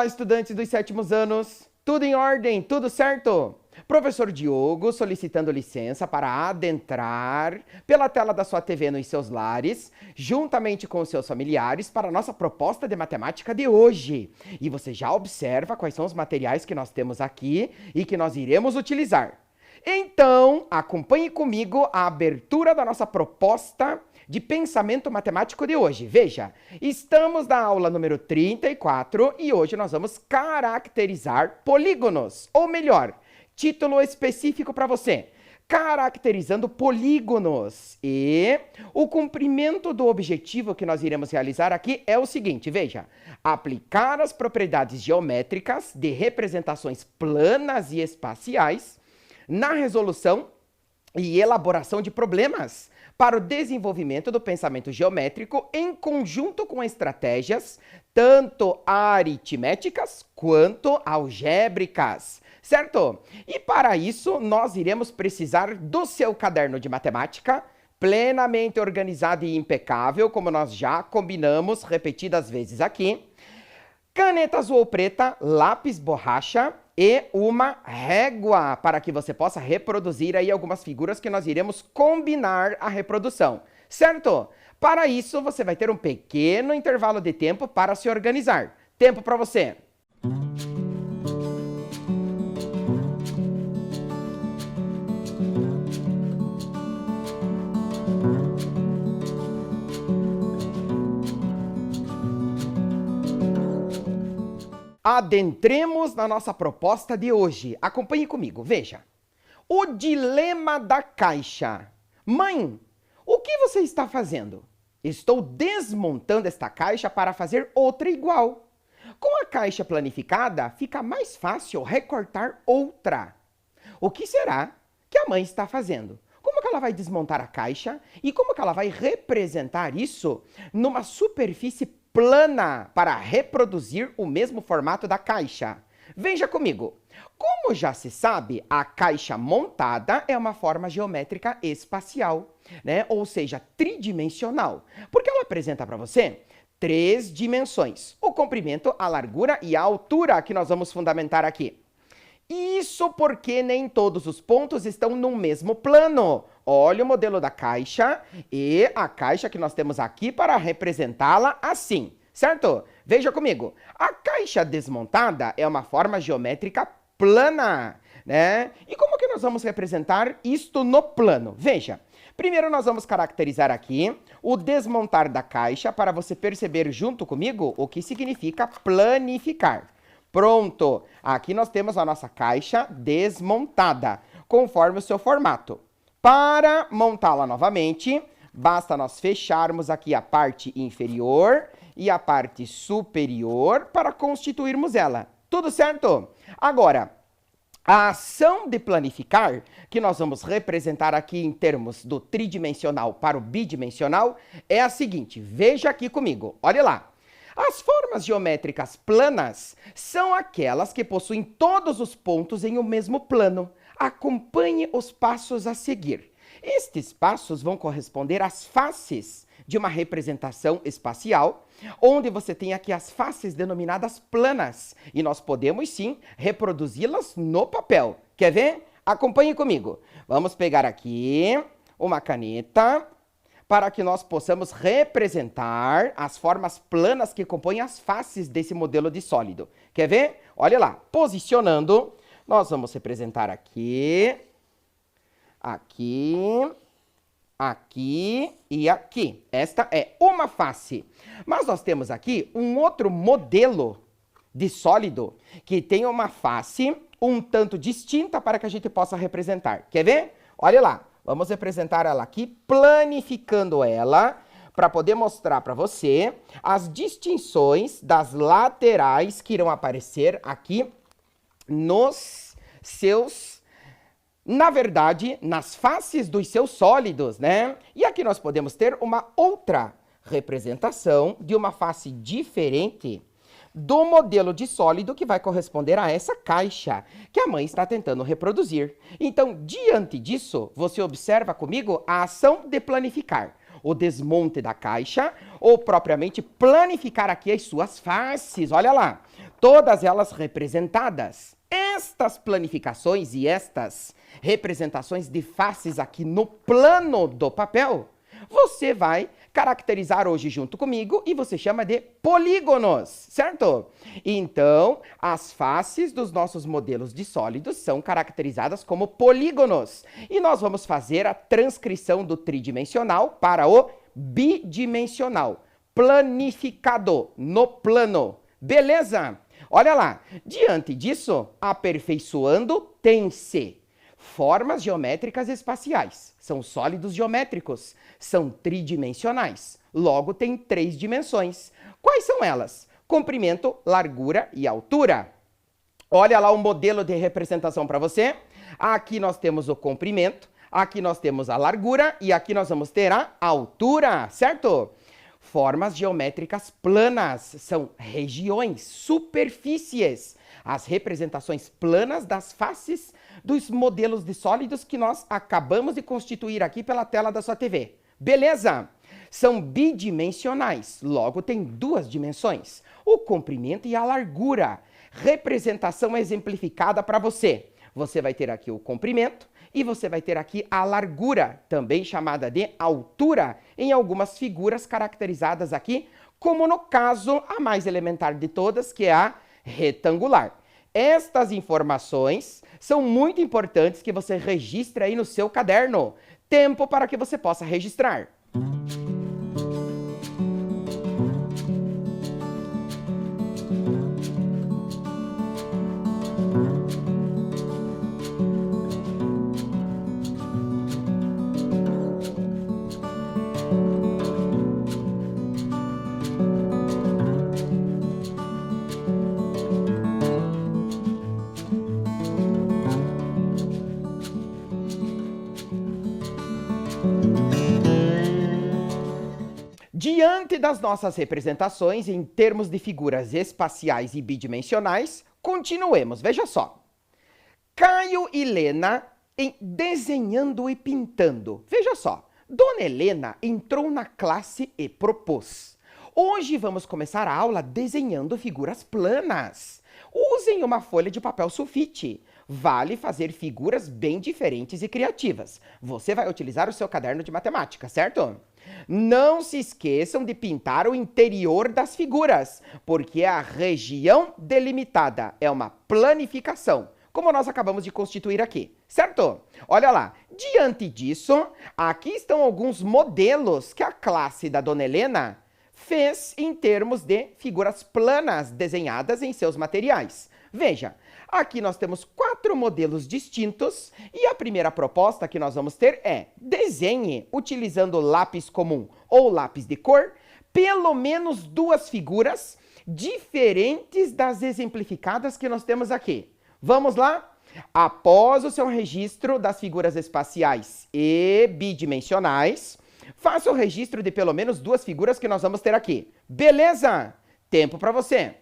Olá, estudantes dos sétimos anos. Tudo em ordem? Tudo certo? Professor Diogo solicitando licença para adentrar pela tela da sua TV nos seus lares, juntamente com os seus familiares, para a nossa proposta de matemática de hoje. E você já observa quais são os materiais que nós temos aqui e que nós iremos utilizar. Então, acompanhe comigo a abertura da nossa proposta de pensamento matemático de hoje. Veja, estamos na aula número 34 e hoje nós vamos caracterizar polígonos, ou melhor, título específico para você, caracterizando polígonos. E o cumprimento do objetivo que nós iremos realizar aqui é o seguinte, veja, aplicar as propriedades geométricas de representações planas e espaciais na resolução e elaboração de problemas para o desenvolvimento do pensamento geométrico em conjunto com estratégias tanto aritméticas quanto algébricas, certo? E para isso nós iremos precisar do seu caderno de matemática, plenamente organizado e impecável, como nós já combinamos repetidas vezes aqui, caneta azul ou preta, lápis borracha e uma régua para que você possa reproduzir aí algumas figuras que nós iremos combinar a reprodução, certo? Para isso, você vai ter um pequeno intervalo de tempo para se organizar. Tempo para você! Adentremos na nossa proposta de hoje. Acompanhe comigo, veja. O dilema da caixa. Mãe, o que você está fazendo? Estou desmontando esta caixa para fazer outra igual. Com a caixa planificada, fica mais fácil recortar outra. O que será que a mãe está fazendo? Como que ela vai desmontar a caixa e como que ela vai representar isso numa superfície plana para reproduzir o mesmo formato da caixa? Veja comigo. Como já se sabe, a caixa montada é uma forma geométrica espacial, né? Ou seja, tridimensional, porque ela apresenta para você três dimensões: o comprimento, a largura e a altura, que nós vamos fundamentar aqui. Isso porque nem todos os pontos estão no mesmo plano. Olha o modelo da caixa e a caixa que nós temos aqui para representá-la assim, certo? Veja comigo. A caixa desmontada é uma forma geométrica plana, né? E como que nós vamos representar isto no plano? Veja. Primeiro nós vamos caracterizar aqui o desmontar da caixa para você perceber junto comigo o que significa planificar. Pronto! Aqui nós temos a nossa caixa desmontada, conforme o seu formato. Para montá-la novamente, basta nós fecharmos aqui a parte inferior e a parte superior para constituirmos ela. Tudo certo? Agora, a ação de planificar, que nós vamos representar aqui em termos do tridimensional para o bidimensional, é a seguinte. Veja aqui comigo. Olha lá. As formas geométricas planas são aquelas que possuem todos os pontos em um mesmo plano. Acompanhe os passos a seguir. Estes passos vão corresponder às faces de uma representação espacial, onde você tem aqui as faces denominadas planas. E nós podemos, sim, reproduzi-las no papel. Quer ver? Acompanhe comigo. Vamos pegar aqui uma caneta para que nós possamos representar as formas planas que compõem as faces desse modelo de sólido. Quer ver? Olha lá, posicionando, nós vamos representar aqui, aqui, aqui e aqui. Esta é uma face. Mas nós temos aqui um outro modelo de sólido que tem uma face um tanto distinta para que a gente possa representar. Quer ver? Olha lá. Vamos representar ela aqui, planificando ela, para poder mostrar para você as distinções das laterais que irão aparecer aqui nos seus, na verdade, nas faces dos seus sólidos, né? E aqui nós podemos ter uma outra representação de uma face diferente do modelo de sólido que vai corresponder a essa caixa que a mãe está tentando reproduzir. Então, diante disso, você observa comigo a ação de planificar. O desmonte da caixa, ou propriamente planificar aqui as suas faces. Olha lá, todas elas representadas. Estas planificações e estas representações de faces aqui no plano do papel, você vai caracterizar hoje junto comigo e você chama de polígonos, certo? Então, as faces dos nossos modelos de sólidos são caracterizadas como polígonos. E nós vamos fazer a transcrição do tridimensional para o bidimensional, planificado, no plano. Beleza? Olha lá, diante disso, aperfeiçoando tem-se formas geométricas espaciais. São sólidos geométricos, são tridimensionais. Logo, tem 3 dimensões. Quais são elas? Comprimento, largura e altura. Olha lá o modelo de representação para você. Aqui nós temos o comprimento, aqui nós temos a largura e aqui nós vamos ter a altura, certo? Formas geométricas planas são regiões, superfícies. As representações planas das faces dos modelos de sólidos que nós acabamos de constituir aqui pela tela da sua TV. Beleza? São bidimensionais, logo tem 2 dimensões, o comprimento e a largura. Representação exemplificada para você. Você vai ter aqui o comprimento e você vai ter aqui a largura, também chamada de altura, em algumas figuras caracterizadas aqui, como no caso a mais elementar de todas, que é a retangular. Estas informações são muito importantes que você registre aí no seu caderno. Tempo para que você possa registrar. Diante das nossas representações em termos de figuras espaciais e bidimensionais, continuemos. Veja só. Caio e Lena em desenhando e pintando. Veja só. Dona Helena entrou na classe e propôs. Hoje vamos começar a aula desenhando figuras planas. Usem uma folha de papel sulfite. Vale fazer figuras bem diferentes e criativas. Você vai utilizar o seu caderno de matemática, certo? Não se esqueçam de pintar o interior das figuras, porque a região delimitada é uma planificação, como nós acabamos de constituir aqui, certo? Olha lá, diante disso, aqui estão alguns modelos que a classe da Dona Helena fez em termos de figuras planas desenhadas em seus materiais. Veja, aqui nós temos 4 modelos distintos e a primeira proposta que nós vamos ter é desenhe, utilizando lápis comum ou lápis de cor, pelo menos 2 figuras diferentes das exemplificadas que nós temos aqui. Vamos lá? Após o seu registro das figuras espaciais e bidimensionais, faça o registro de pelo menos 2 figuras que nós vamos ter aqui. Beleza? Tempo para você.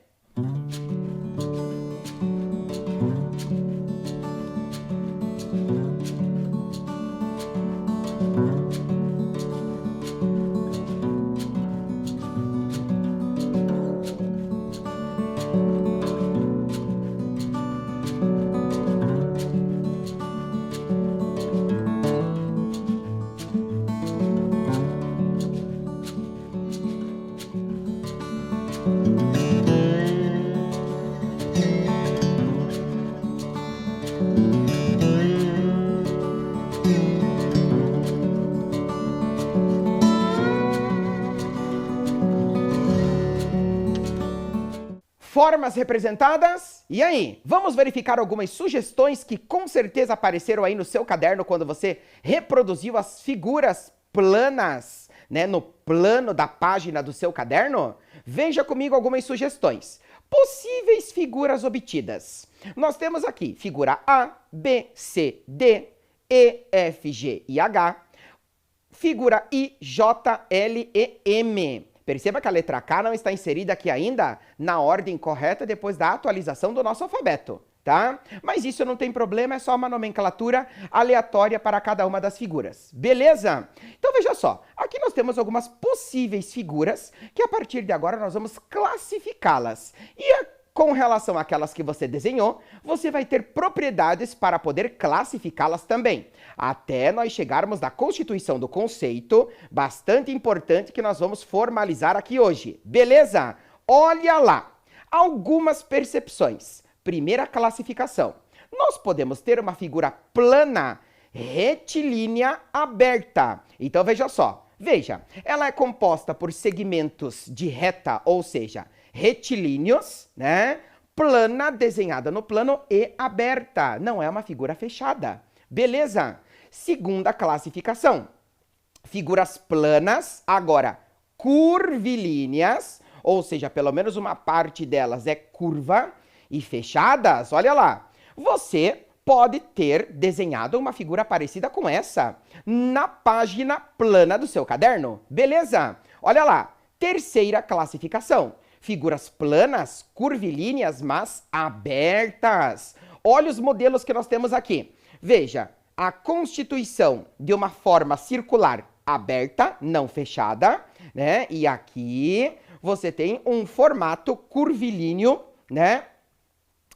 Formas representadas? E aí? Vamos verificar algumas sugestões que com certeza apareceram aí no seu caderno quando você reproduziu as figuras planas, né, no plano da página do seu caderno? Veja comigo algumas sugestões. Possíveis figuras obtidas. Nós temos aqui figura A, B, C, D, E, F, G e H. Figura I, J, L e M. Perceba que a letra K não está inserida aqui ainda na ordem correta depois da atualização do nosso alfabeto, tá? Mas isso não tem problema, é só uma nomenclatura aleatória para cada uma das figuras. Beleza? Então veja só, aqui nós temos algumas possíveis figuras que a partir de agora nós vamos classificá-las. E com relação àquelas que você desenhou, você vai ter propriedades para poder classificá-las também. Até nós chegarmos na constituição do conceito, bastante importante que nós vamos formalizar aqui hoje. Beleza? Olha lá. Algumas percepções. Primeira classificação. Nós podemos ter uma figura plana, retilínea, aberta. Então veja só. Veja, ela é composta por segmentos de reta, ou seja, retilíneos, né? Plana, desenhada no plano, e aberta. Não é uma figura fechada. Beleza? Segunda classificação. Figuras planas, agora curvilíneas, ou seja, pelo menos uma parte delas é curva, e fechadas, olha lá. Você pode ter desenhado uma figura parecida com essa na página plana do seu caderno. Beleza? Olha lá. Terceira classificação. Figuras planas, curvilíneas, mas abertas. Olha os modelos que nós temos aqui. Veja, a constituição de uma forma circular aberta, não fechada, né? E aqui você tem um formato curvilíneo, né?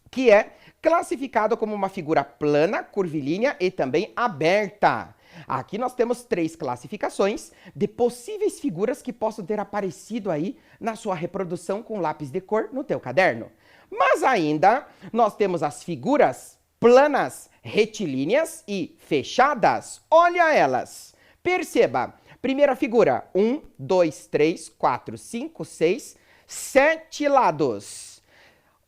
Que é classificado como uma figura plana, curvilínea e também aberta. Aqui nós temos 3 classificações de possíveis figuras que possam ter aparecido aí na sua reprodução com lápis de cor no teu caderno. Mas ainda nós temos as figuras planas, retilíneas e fechadas. Olha elas. Perceba. Primeira figura, 1, 2, 3, 4, 5, 6, 7 lados.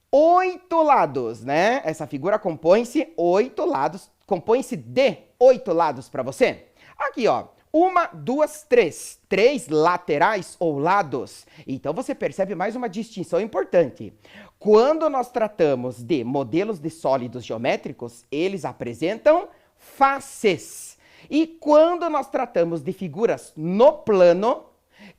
8 lados, né? Essa figura compõe-se 8 lados, compõe-se de 8 lados para você. Aqui, ó, 1, 2, 3. 3 laterais ou lados. Então você percebe mais uma distinção importante. Quando nós tratamos de modelos de sólidos geométricos, eles apresentam faces. E quando nós tratamos de figuras no plano,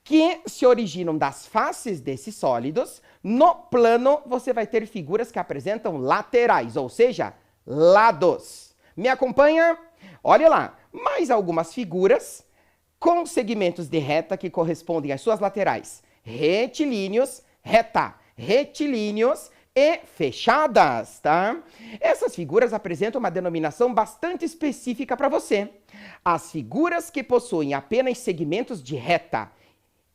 que se originam das faces desses sólidos, no plano você vai ter figuras que apresentam laterais, ou seja, lados. Me acompanha? Olha lá, mais algumas figuras com segmentos de reta que correspondem às suas laterais. Retilíneos, reta, retilíneos e fechadas, tá? Essas figuras apresentam uma denominação bastante específica para você. As figuras que possuem apenas segmentos de reta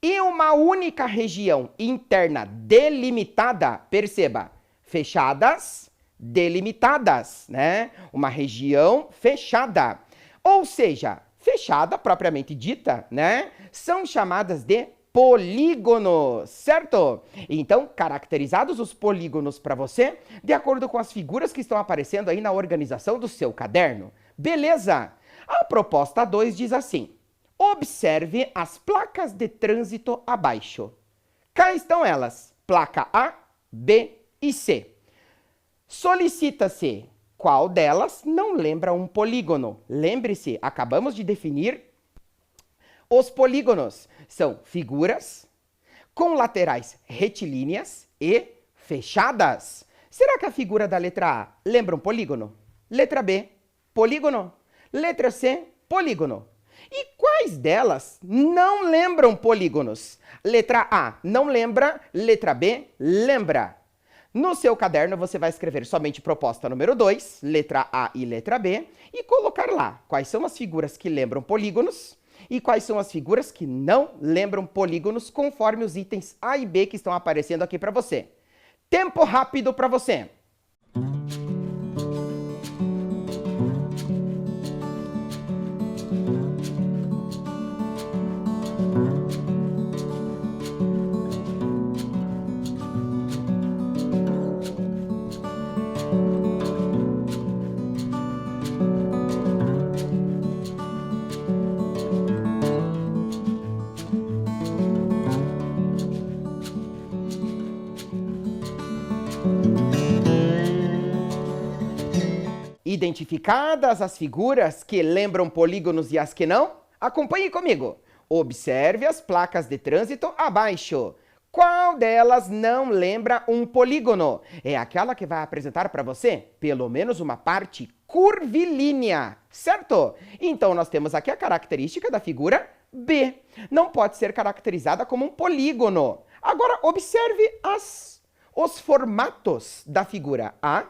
e uma única região interna delimitada, perceba, fechadas, delimitadas, né? Uma região fechada. Ou seja, fechada, propriamente dita, né? São chamadas de polígonos, certo? Então, caracterizados os polígonos para você, de acordo com as figuras que estão aparecendo aí na organização do seu caderno. Beleza? A proposta 2 diz assim: observe as placas de trânsito abaixo. Cá estão elas, placa A, B e C. Solicita-se qual delas não lembra um polígono. Lembre-se, acabamos de definir os polígonos. São figuras com laterais retilíneas e fechadas. Será que a figura da letra A lembra um polígono? Letra B, polígono. Letra C, polígono. E quais delas não lembram polígonos? Letra A não lembra, letra B lembra. No seu caderno você vai escrever somente proposta número 2, letra A e letra B, e colocar lá quais são as figuras que lembram polígonos e quais são as figuras que não lembram polígonos, conforme os itens A e B que estão aparecendo aqui para você. Tempo rápido para você. Identificadas as figuras que lembram polígonos e as que não? Acompanhe comigo. Observe as placas de trânsito abaixo. Qual delas não lembra um polígono? É aquela que vai apresentar para você pelo menos uma parte curvilínea, certo? Então nós temos aqui a característica da figura B. Não pode ser caracterizada como um polígono. Agora observe os formatos da figura A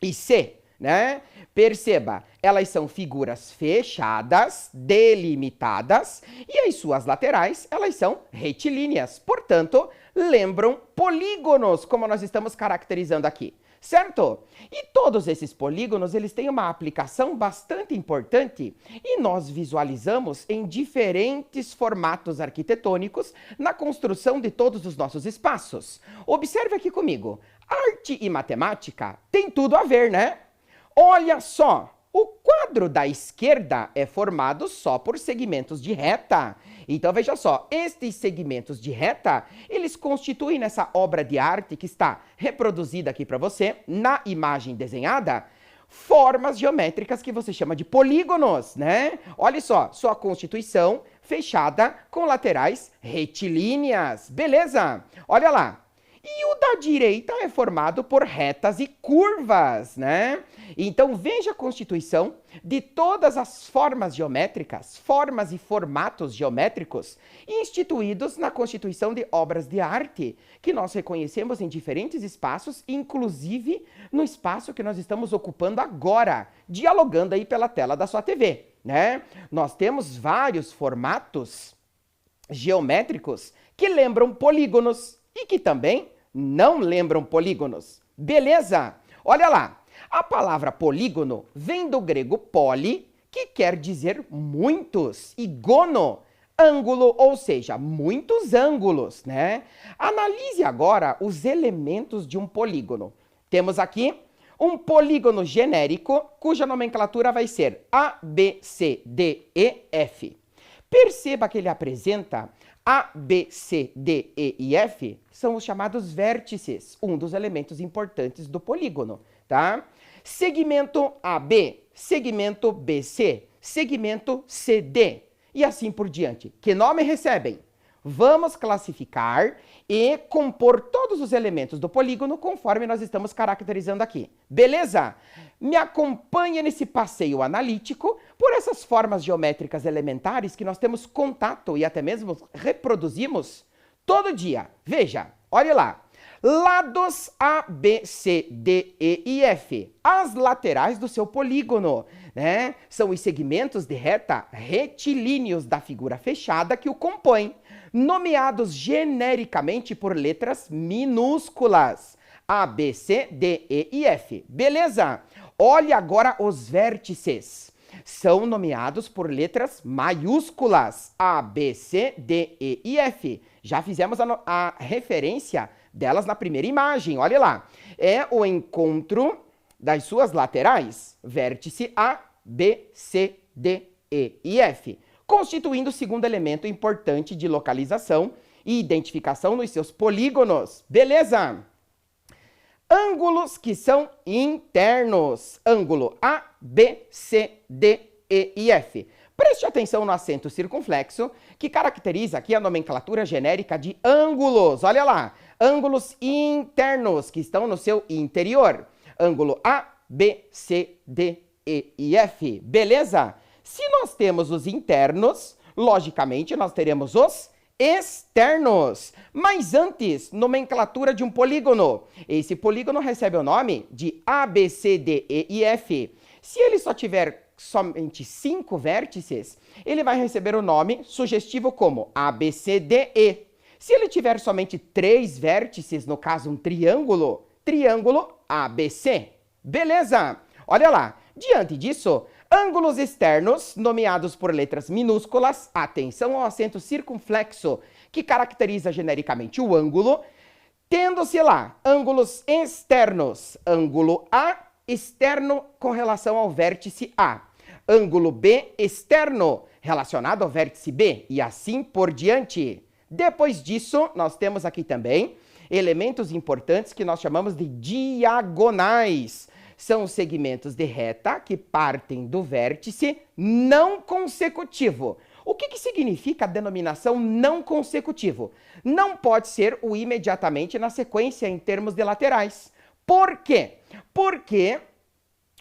e C, né? Perceba, elas são figuras fechadas, delimitadas, e as suas laterais, elas são retilíneas. Portanto, lembram polígonos, como nós estamos caracterizando aqui, certo? E todos esses polígonos, eles têm uma aplicação bastante importante e nós visualizamos em diferentes formatos arquitetônicos na construção de todos os nossos espaços. Observe aqui comigo, arte e matemática tem tudo a ver, né? Olha só, o quadro da esquerda é formado só por segmentos de reta. Então, veja só, estes segmentos de reta, eles constituem nessa obra de arte que está reproduzida aqui para você, na imagem desenhada, formas geométricas que você chama de polígonos, né? Olha só, sua constituição fechada com laterais retilíneas, beleza? Olha lá. E o da direita é formado por retas e curvas, né? Então, veja a constituição de todas as formas geométricas, formas e formatos geométricos instituídos na constituição de obras de arte, que nós reconhecemos em diferentes espaços, inclusive no espaço que nós estamos ocupando agora, dialogando aí pela tela da sua TV, né? Nós temos vários formatos geométricos que lembram polígonos e que também não lembram polígonos. Beleza? Olha lá. A palavra polígono vem do grego poli, que quer dizer muitos, e gono, ângulo, ou seja, muitos ângulos, né? Analise agora os elementos de um polígono. Temos aqui um polígono genérico, cuja nomenclatura vai ser A, B, C, D, E, F. Perceba que ele apresenta A, B, C, D, E e F são os chamados vértices, um dos elementos importantes do polígono, tá? Segmento AB, segmento BC, segmento CD e assim por diante. Que nome recebem? Vamos classificar e compor todos os elementos do polígono conforme nós estamos caracterizando aqui. Beleza? Me acompanhe nesse passeio analítico por essas formas geométricas elementares que nós temos contato e até mesmo reproduzimos todo dia. Veja, olha lá. Lados A, B, C, D, E e F. As laterais do seu polígono, né? São os segmentos de reta retilíneos da figura fechada que o compõem, nomeados genericamente por letras minúsculas. A, B, C, D, E e F. Beleza? Olhe agora os vértices. São nomeados por letras maiúsculas. A, B, C, D, E e F. Já fizemos a referência delas na primeira imagem, olha lá. É o encontro das suas laterais, vértice A, B, C, D, E e F, constituindo o segundo elemento importante de localização e identificação nos seus polígonos. Beleza? Ângulos que são internos. Ângulo A, B, C, D, E e F. Preste atenção no acento circunflexo, que caracteriza aqui a nomenclatura genérica de ângulos. Olha lá, ângulos internos, que estão no seu interior. Ângulo A, B, C, D, E e F. Beleza? Se nós temos os internos, logicamente nós teremos os externos. Mas antes, nomenclatura de um polígono. Esse polígono recebe o nome de A, B, C, D, E e F. Se ele só tiver somente 5 vértices, ele vai receber o nome sugestivo como ABCDE. Se ele tiver somente 3 vértices, no caso um triângulo, triângulo ABC. Beleza? Olha lá. Diante disso, ângulos externos, nomeados por letras minúsculas, atenção ao acento circunflexo, que caracteriza genericamente o ângulo, tendo-se lá ângulos externos, ângulo A, externo com relação ao vértice A. Ângulo B externo relacionado ao vértice B e assim por diante. Depois disso, nós temos aqui também elementos importantes que nós chamamos de diagonais. São os segmentos de reta que partem do vértice não consecutivo. O que significa a denominação não consecutivo? Não pode ser o imediatamente na sequência em termos de laterais. Por quê? Porque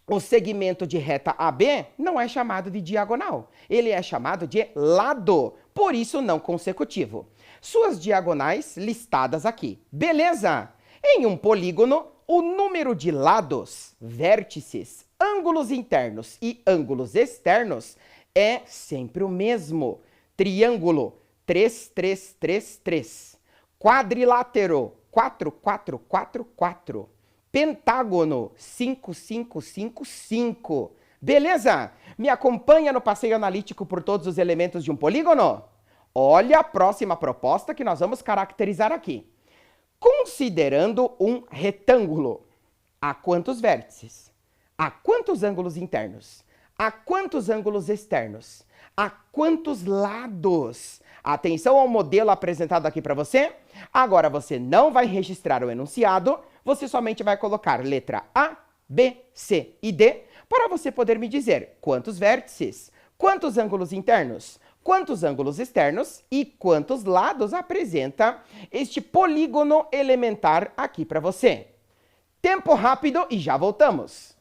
o segmento de reta AB não é chamado de diagonal, ele é chamado de lado, por isso não consecutivo. Suas diagonais listadas aqui. Beleza? Em um polígono, o número de lados, vértices, ângulos internos e ângulos externos é sempre o mesmo. Triângulo, 3, 3, 3, 3. Quadrilátero, 4, 4, 4, 4. Pentágono, 5, 5, 5, 5. Beleza? Me acompanha no passeio analítico por todos os elementos de um polígono? Olha a próxima proposta que nós vamos caracterizar aqui. Considerando um retângulo, há quantos vértices? Há quantos ângulos internos? Há quantos ângulos externos? Há quantos lados? Atenção ao modelo apresentado aqui para você. Agora você não vai registrar o enunciado, você somente vai colocar letra A, B, C e D para você poder me dizer quantos vértices, quantos ângulos internos, quantos ângulos externos e quantos lados apresenta este polígono elementar aqui para você. Tempo rápido e já voltamos.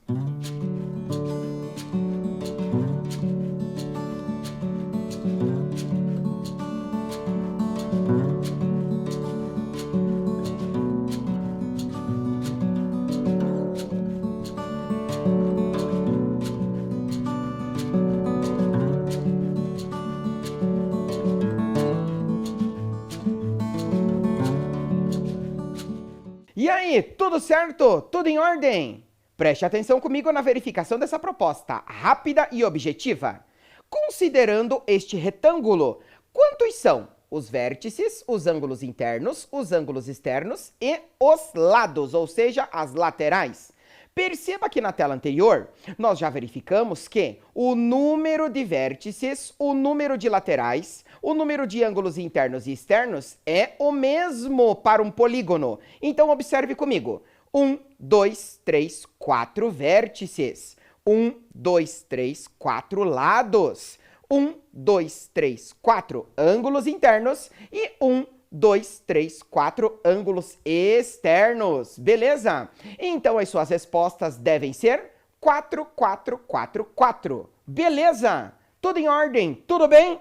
E aí, tudo certo? Tudo em ordem? Preste atenção comigo na verificação dessa proposta, rápida e objetiva. Considerando este retângulo, quantos são os vértices, os ângulos internos, os ângulos externos e os lados, ou seja, as laterais? Perceba que na tela anterior, nós já verificamos que o número de vértices, o número de laterais, o número de ângulos internos e externos é o mesmo para um polígono. Então, observe comigo. 1, 2, 3, 4 vértices. 1, 2, 3, 4 lados. 1, 2, 3, 4 ângulos internos e 1, 2, 3, 4 ângulos externos. Beleza? Então, as suas respostas devem ser 4, 4, 4, 4. Beleza? Tudo em ordem? Tudo bem?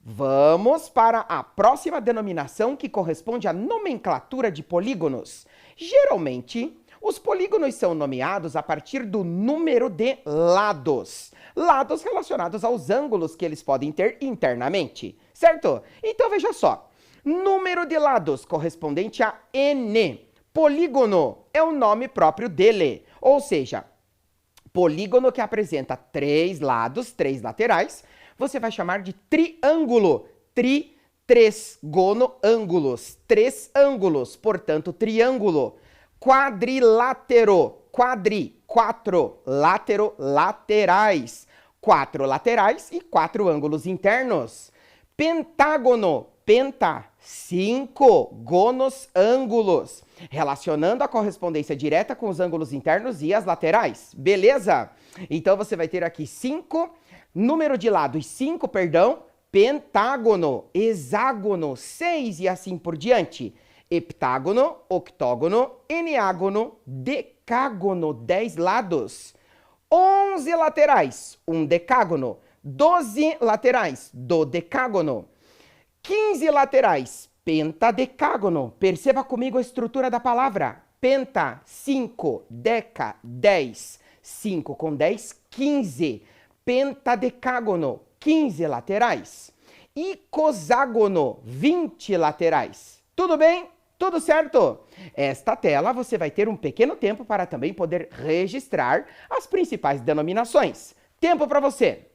Vamos para a próxima denominação que corresponde à nomenclatura de polígonos. Geralmente, os polígonos são nomeados a partir do número de lados. Lados relacionados aos ângulos que eles podem ter internamente, certo? Então, veja só. Número de lados correspondente a N. Polígono é o nome próprio dele. Ou seja, polígono que apresenta 3 lados, 3 laterais, você vai chamar de triângulo. Três ângulos, 3 ângulos, portanto, triângulo. Quadrilátero, 4, látero, laterais. 4 laterais e 4 ângulos internos. Pentágono, penta, 5 gonos, ângulos, relacionando a correspondência direta com os ângulos internos e as laterais. Beleza? Então, você vai ter aqui 5, número de lados 5, perdão, pentágono, hexágono, 6 e assim por diante. Heptágono, octógono, eneágono, decágono, 10 lados. 11 laterais, um decágono. 12 laterais, dodecágono. 15 laterais, pentadecágono. Perceba comigo a estrutura da palavra. Penta, 5, deca, 10. 5 com 10, 15. Pentadecágono, 15 laterais. Icoságono, 20 laterais. Tudo bem? Tudo certo? Esta tela você vai ter um pequeno tempo para também poder registrar as principais denominações. Tempo para você!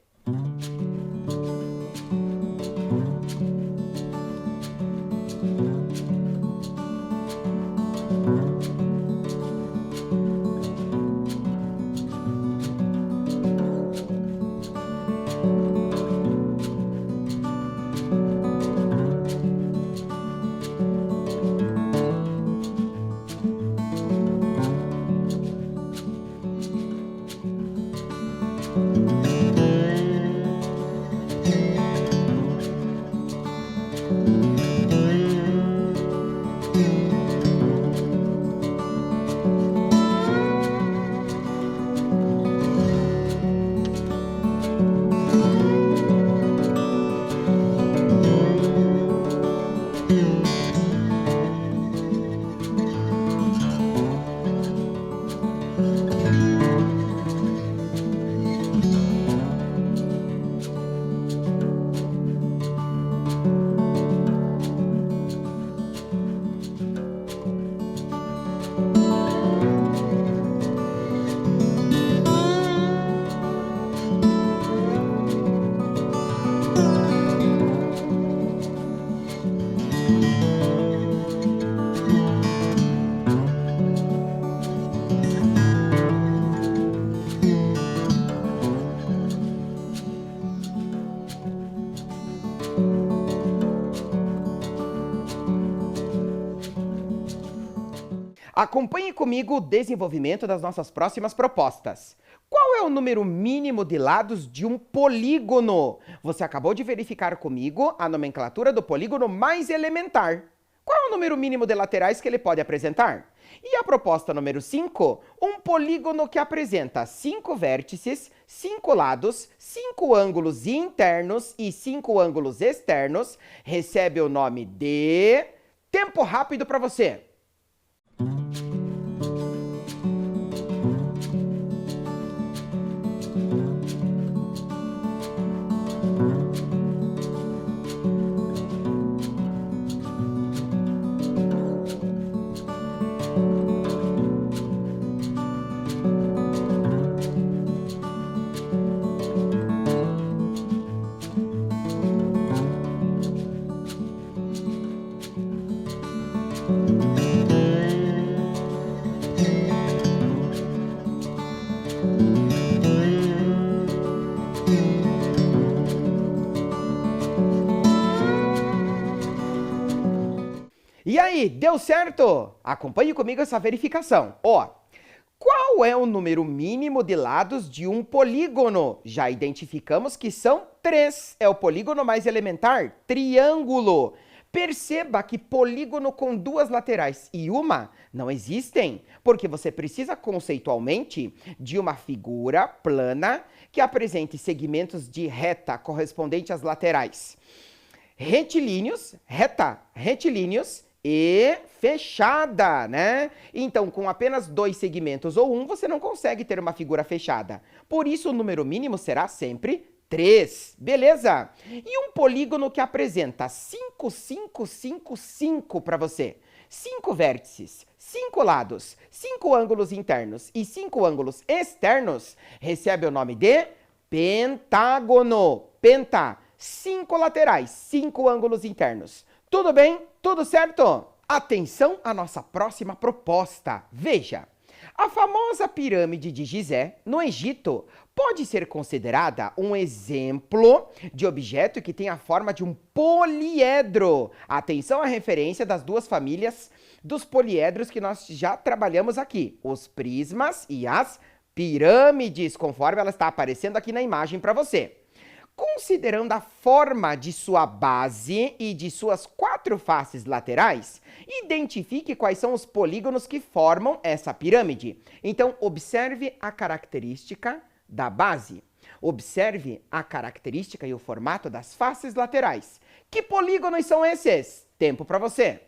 Acompanhe comigo o desenvolvimento das nossas próximas propostas. Qual é o número mínimo de lados de um polígono? Você acabou de verificar comigo a nomenclatura do polígono mais elementar. Qual é o número mínimo de laterais que ele pode apresentar? E a proposta número 5, um polígono que apresenta 5 vértices, 5 lados, 5 ângulos internos e 5 ângulos externos, recebe o nome de... Tempo rápido para você! E aí, deu certo? Acompanhe comigo essa verificação. Ó, qual é o número mínimo de lados de um polígono? Já identificamos que são 3. É o polígono mais elementar, triângulo. Perceba que polígono com 2 laterais e uma não existem, porque você precisa conceitualmente de uma figura plana que apresente segmentos de reta correspondente às laterais. Retilíneos, reta, retilíneos e fechada, né? Então, com apenas 2 segmentos ou 1, você não consegue ter uma figura fechada. Por isso, o número mínimo será sempre 3, beleza? E um polígono que apresenta 5, 5, 5, 5 para você. 5 vértices, 5 lados, 5 ângulos internos e 5 ângulos externos, recebe o nome de pentágono. Penta, 5 laterais, 5 ângulos internos. Tudo bem? Tudo certo? Atenção à nossa próxima proposta. Veja, a famosa pirâmide de Gizé, no Egito, pode ser considerada um exemplo de objeto que tem a forma de um poliedro. Atenção à referência das 2 famílias dos poliedros que nós já trabalhamos aqui, os prismas e as pirâmides, conforme ela está aparecendo aqui na imagem para você. Considerando a forma de sua base e de suas 4 faces laterais, identifique quais são os polígonos que formam essa pirâmide. Então, observe a característica da base. Observe a característica e o formato das faces laterais. Que polígonos são esses? Tempo para você!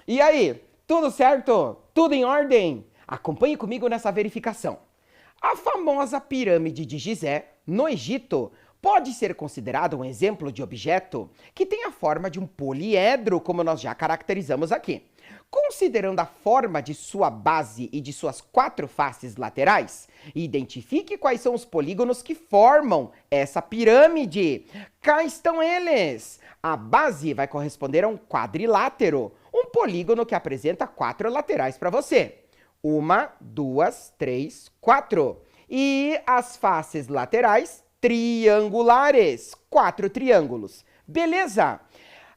E aí, tudo certo? Tudo em ordem? Acompanhe comigo nessa verificação. A famosa pirâmide de Gizé, no Egito, pode ser considerada um exemplo de objeto que tem a forma de um poliedro, como nós já caracterizamos aqui. Considerando a forma de sua base e de suas 4 faces laterais, identifique quais são os polígonos que formam essa pirâmide. Cá estão eles! A base vai corresponder a um quadrilátero, um polígono que apresenta 4 laterais para você. 1, 2, 3, 4. E as faces laterais triangulares, 4 triângulos. Beleza?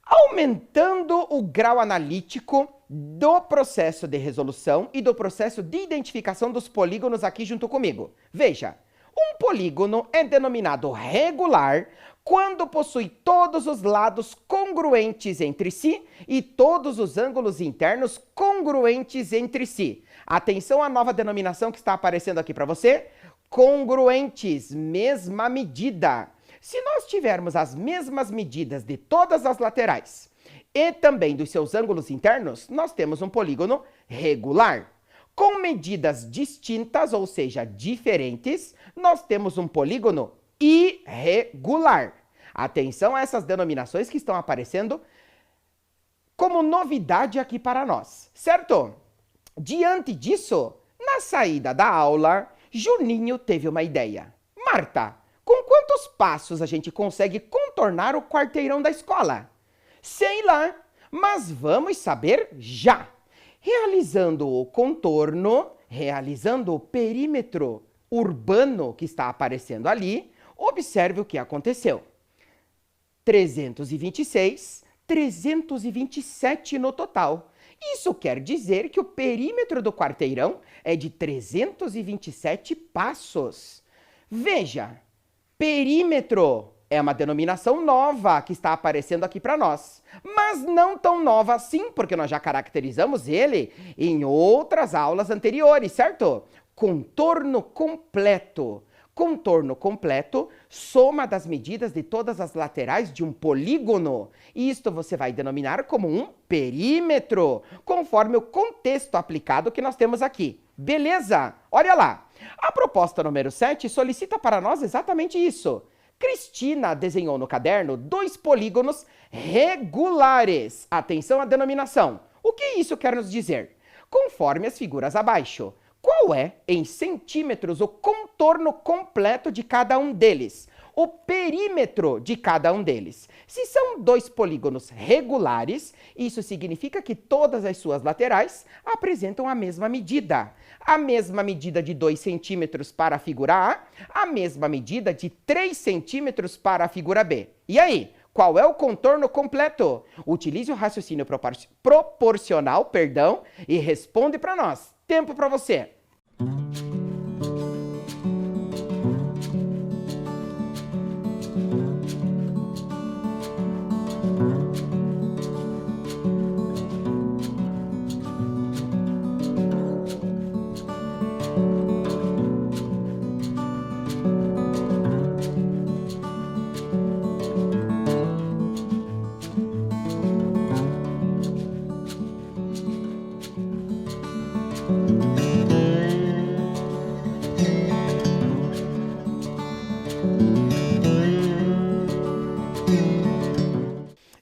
Aumentando o grau analítico do processo de resolução e do processo de identificação dos polígonos aqui junto comigo. Veja, um polígono é denominado regular quando possui todos os lados congruentes entre si e todos os ângulos internos congruentes entre si. Atenção à nova denominação que está aparecendo aqui para você. Congruentes, mesma medida. Se nós tivermos as mesmas medidas de todas as laterais e também dos seus ângulos internos, nós temos um polígono regular. Com medidas distintas, ou seja, diferentes, nós temos um polígono irregular. Atenção a essas denominações que estão aparecendo como novidade aqui para nós, certo? Diante disso, na saída da aula, Juninho teve uma ideia. Marta, com quantos passos a gente consegue contornar o quarteirão da escola? Sei lá, mas vamos saber já. Realizando o contorno, realizando o perímetro urbano que está aparecendo ali, observe o que aconteceu. 326, 327 no total. Isso quer dizer que o perímetro do quarteirão é de 327 passos. Veja, perímetro é uma denominação nova que está aparecendo aqui para nós. Mas não tão nova assim, porque nós já caracterizamos ele em outras aulas anteriores, certo? Contorno completo. Contorno completo, soma das medidas de todas as laterais de um polígono. Isto você vai denominar como um perímetro, conforme o contexto aplicado que nós temos aqui. Beleza? Olha lá. A proposta número 7 solicita para nós exatamente isso. Cristina desenhou no caderno 2 polígonos regulares. Atenção à denominação. O que isso quer nos dizer? Conforme as figuras abaixo. Qual é, em centímetros, o contorno completo de cada um deles? O perímetro de cada um deles. Se são 2 polígonos regulares, isso significa que todas as suas laterais apresentam a mesma medida. A mesma medida de 2 centímetros para a figura A, a mesma medida de 3 centímetros para a figura B. E aí? Qual é o contorno completo? Utilize o raciocínio proporcional, e responde para nós. Tempo para você.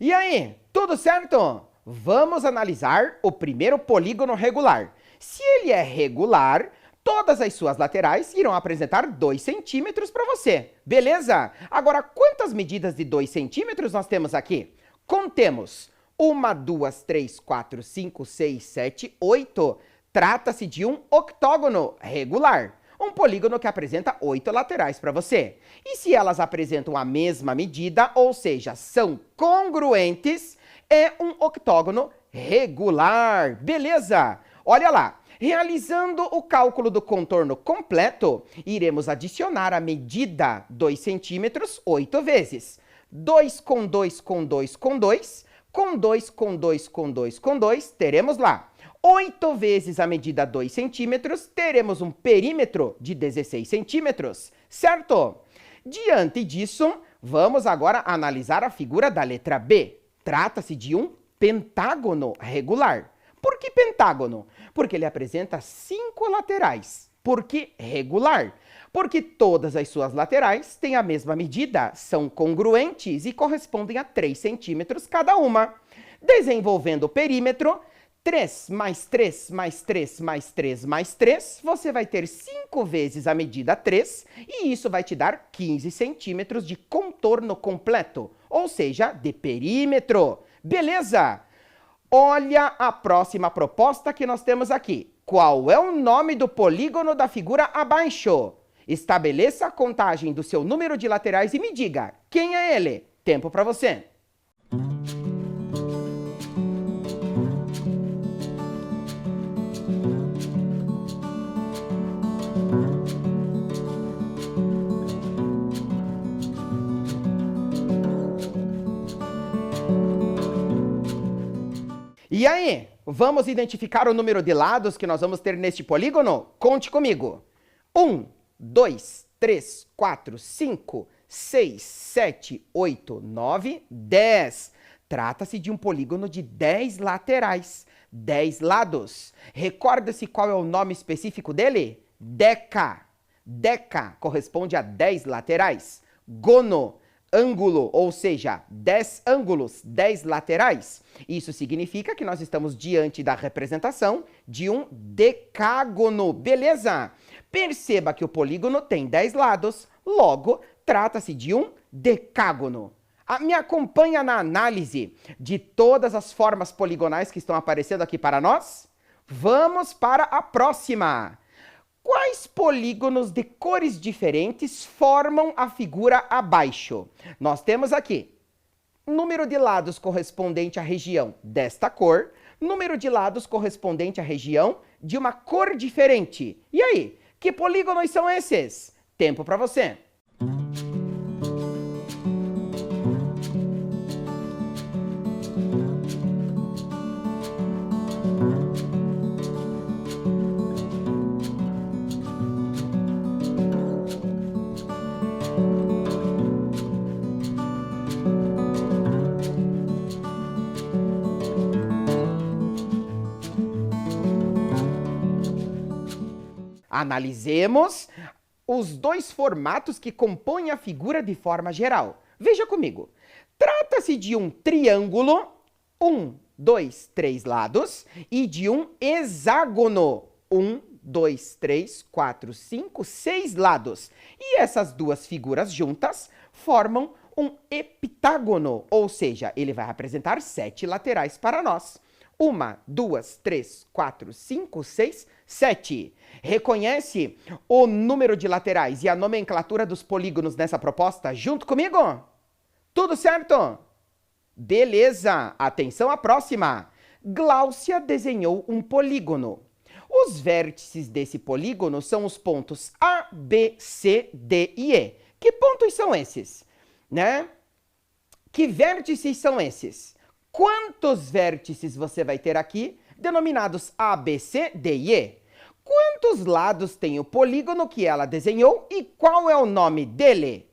E aí, tudo certo? Vamos analisar o primeiro polígono regular. Se ele é regular, todas as suas laterais irão apresentar 2 centímetros para você. Beleza? Agora, quantas medidas de 2 centímetros nós temos aqui? Contemos. 1, 2, 3, 4, 5, 6, 7, 8. Trata-se de um octógono regular. Um polígono que apresenta 8 laterais para você. E se elas apresentam a mesma medida, ou seja, são congruentes, é um octógono regular. Beleza? Olha lá. Realizando o cálculo do contorno completo, iremos adicionar a medida 2 centímetros 8 vezes. 2 com 2 com 2 com 2, com 2 com 2 com 2 com 2, teremos lá. 8 vezes a medida 2 centímetros, teremos um perímetro de 16 centímetros, certo? Diante disso, vamos agora analisar a figura da letra B. Trata-se de um pentágono regular. Por que pentágono? Porque ele apresenta 5 laterais. Por que regular? Porque todas as suas laterais têm a mesma medida, são congruentes e correspondem a 3 centímetros cada uma. Desenvolvendo o perímetro, 3 mais 3 mais 3 mais 3 mais 3, você vai ter 5 vezes a medida 3 e isso vai te dar 15 centímetros de contorno completo, ou seja, de perímetro. Beleza? Olha a próxima proposta que nós temos aqui. Qual é o nome do polígono da figura abaixo? Estabeleça a contagem do seu número de laterais e me diga, quem é ele? Tempo para você. E aí, vamos identificar o número de lados que nós vamos ter neste polígono? Conte comigo. 1, 2, 3, 4, 5, 6, 7, 8, 9, 10. Trata-se de um polígono de 10 laterais, 10 lados. Recorda-se qual é o nome específico dele? Deca. Deca corresponde a 10 laterais. Gono. ângulo, ou seja, 10 ângulos, 10 laterais. Isso significa que nós estamos diante da representação de um decágono, beleza? Perceba que o polígono tem 10 lados, logo, trata-se de um decágono. Me acompanha na análise de todas as formas poligonais que estão aparecendo aqui para nós? Vamos para a próxima. Quais polígonos de cores diferentes formam a figura abaixo? Nós temos aqui número de lados correspondente à região desta cor, número de lados correspondente à região de uma cor diferente. E aí, que polígonos são esses? Tempo para você. Analisemos os dois formatos que compõem a figura de forma geral. Veja comigo. Trata-se de um triângulo, 1, 2, 3 lados, e de um hexágono, 1, 2, 3, 4, 5, 6 lados. E essas duas figuras juntas formam um heptágono, ou seja, ele vai representar 7 laterais para nós. 1, 2, 3, 4, 5, 6, 7. Reconhece o número de laterais e a nomenclatura dos polígonos nessa proposta junto comigo? Tudo certo? Beleza! Atenção à próxima. Gláucia desenhou um polígono. Os vértices desse polígono são os pontos A, B, C, D e E. Que pontos são esses? Né? Que vértices são esses? Quantos vértices você vai ter aqui, denominados A, B, C, D e E? Quantos lados tem o polígono que ela desenhou e qual é o nome dele?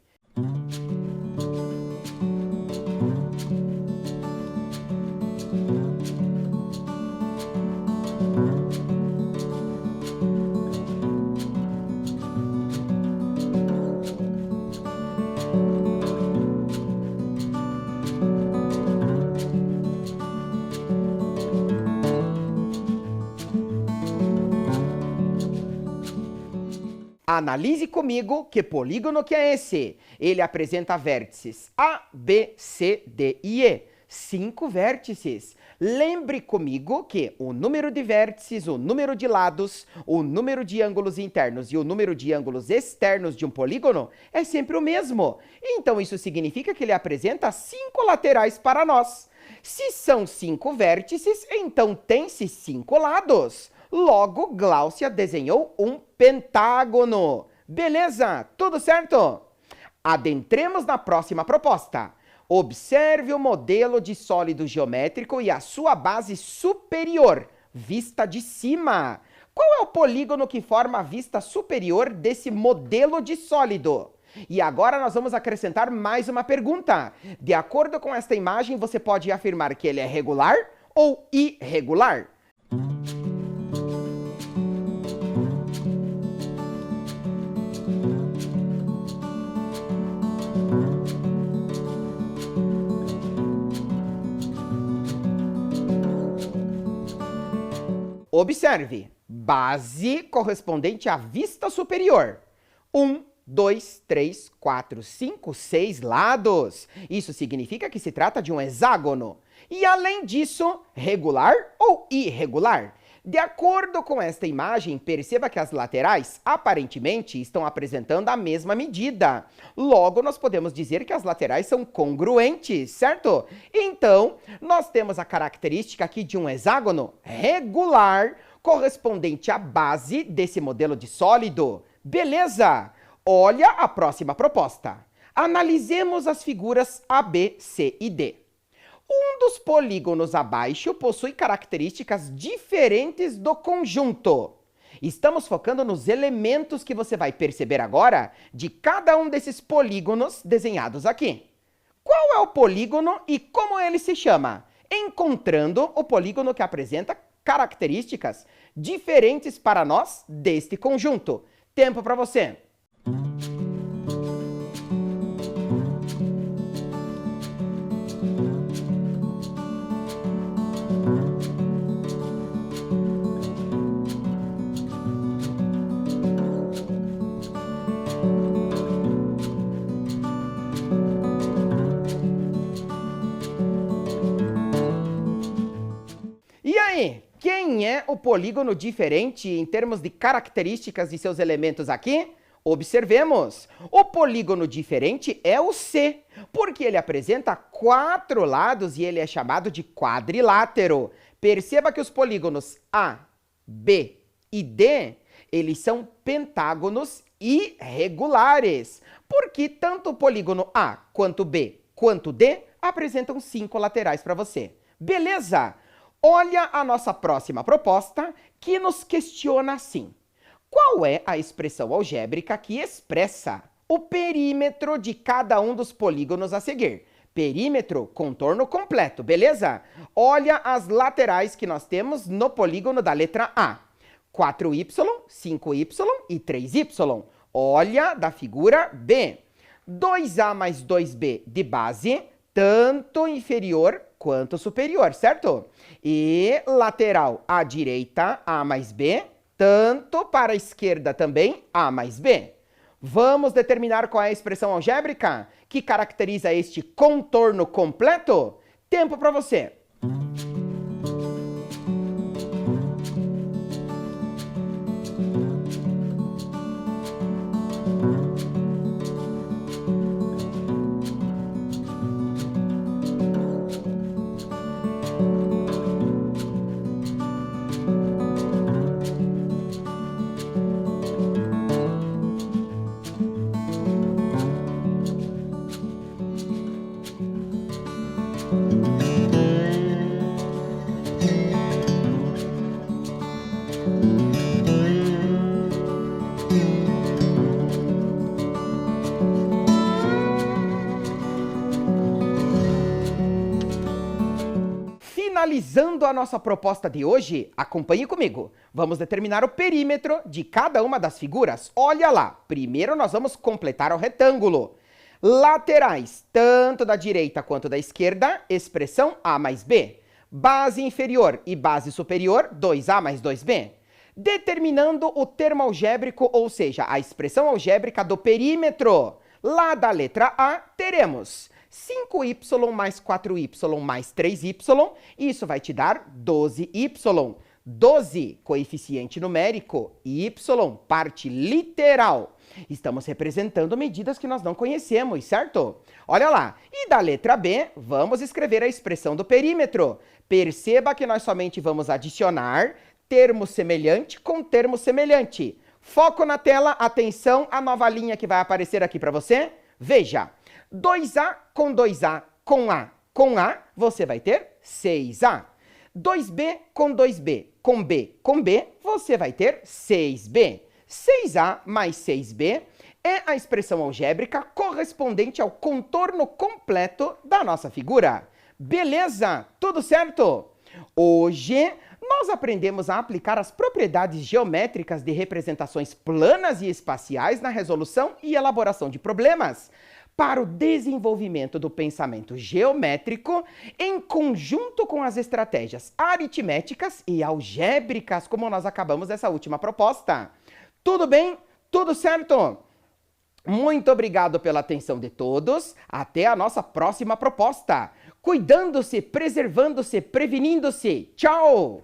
Analise comigo que polígono que é esse. Ele apresenta vértices A, B, C, D e E. 5 vértices. Lembre comigo que o número de vértices, o número de lados, o número de ângulos internos e o número de ângulos externos de um polígono é sempre o mesmo. Então isso significa que ele apresenta 5 laterais para nós. Se são 5 vértices, então tem-se 5 lados. Logo, Gláucia desenhou um pentágono. Beleza? Tudo certo? Adentremos na próxima proposta. Observe o modelo de sólido geométrico e a sua base superior, vista de cima. Qual é o polígono que forma a vista superior desse modelo de sólido? E agora nós vamos acrescentar mais uma pergunta. De acordo com esta imagem, você pode afirmar que ele é regular ou irregular? Observe, base correspondente à vista superior. 1, 2, 3, 4, 5, 6 lados. Isso significa que se trata de um hexágono. E além disso, regular ou irregular? De acordo com esta imagem, perceba que as laterais, aparentemente, estão apresentando a mesma medida. Logo, nós podemos dizer que as laterais são congruentes, certo? Então, nós temos a característica aqui de um hexágono regular, correspondente à base desse modelo de sólido. Beleza? Olha a próxima proposta. Analisemos as figuras A, B, C e D. Um dos polígonos abaixo possui características diferentes do conjunto. Estamos focando nos elementos que você vai perceber agora de cada um desses polígonos desenhados aqui. Qual é o polígono e como ele se chama? Encontrando o polígono que apresenta características diferentes para nós deste conjunto. Tempo para você. Quem é o polígono diferente em termos de características de seus elementos aqui? Observemos. O polígono diferente é o C, porque ele apresenta 4 lados e ele é chamado de quadrilátero. Perceba que os polígonos A, B e D, eles são pentágonos irregulares, porque tanto o polígono A quanto B quanto D apresentam 5 laterais para você. Beleza? Olha a nossa próxima proposta, que nos questiona assim. Qual é a expressão algébrica que expressa o perímetro de cada um dos polígonos a seguir? Perímetro, contorno completo, beleza? Olha as laterais que nós temos no polígono da letra A. 4y, 5y e 3y. Olha da figura B. 2A mais 2B de base, tanto inferior quanto superior, certo? E lateral à direita, A mais B, tanto para a esquerda também, A mais B. Vamos determinar qual é a expressão algébrica que caracteriza este contorno completo? Tempo para você. Finalizando a nossa proposta de hoje, acompanhe comigo. Vamos determinar o perímetro de cada uma das figuras. Olha lá, primeiro nós vamos completar o retângulo. Laterais, tanto da direita quanto da esquerda, expressão A mais B. Base inferior e base superior, 2A mais 2B. Determinando o termo algébrico, ou seja, a expressão algébrica do perímetro. Lá da letra A, teremos 5y mais 4y mais 3y, isso vai te dar 12y. 12, coeficiente numérico, y, parte literal. Estamos representando medidas que nós não conhecemos, certo? Olha lá, e da letra B, vamos escrever a expressão do perímetro. Perceba que nós somente vamos adicionar termo semelhante com termo semelhante. Foco na tela, atenção, a nova linha que vai aparecer aqui para você. Veja, 2A com 2A com A, você vai ter 6A. 2B com 2B com B, você vai ter 6B. 6A mais 6B é a expressão algébrica correspondente ao contorno completo da nossa figura. Beleza? Tudo certo? Hoje nós aprendemos a aplicar as propriedades geométricas de representações planas e espaciais na resolução e elaboração de problemas, para o desenvolvimento do pensamento geométrico em conjunto com as estratégias aritméticas e algébricas, como nós acabamos dessa última proposta. Tudo bem? Tudo certo? Muito obrigado pela atenção de todos. Até a nossa próxima proposta. Cuidando-se, preservando-se, prevenindo-se. Tchau!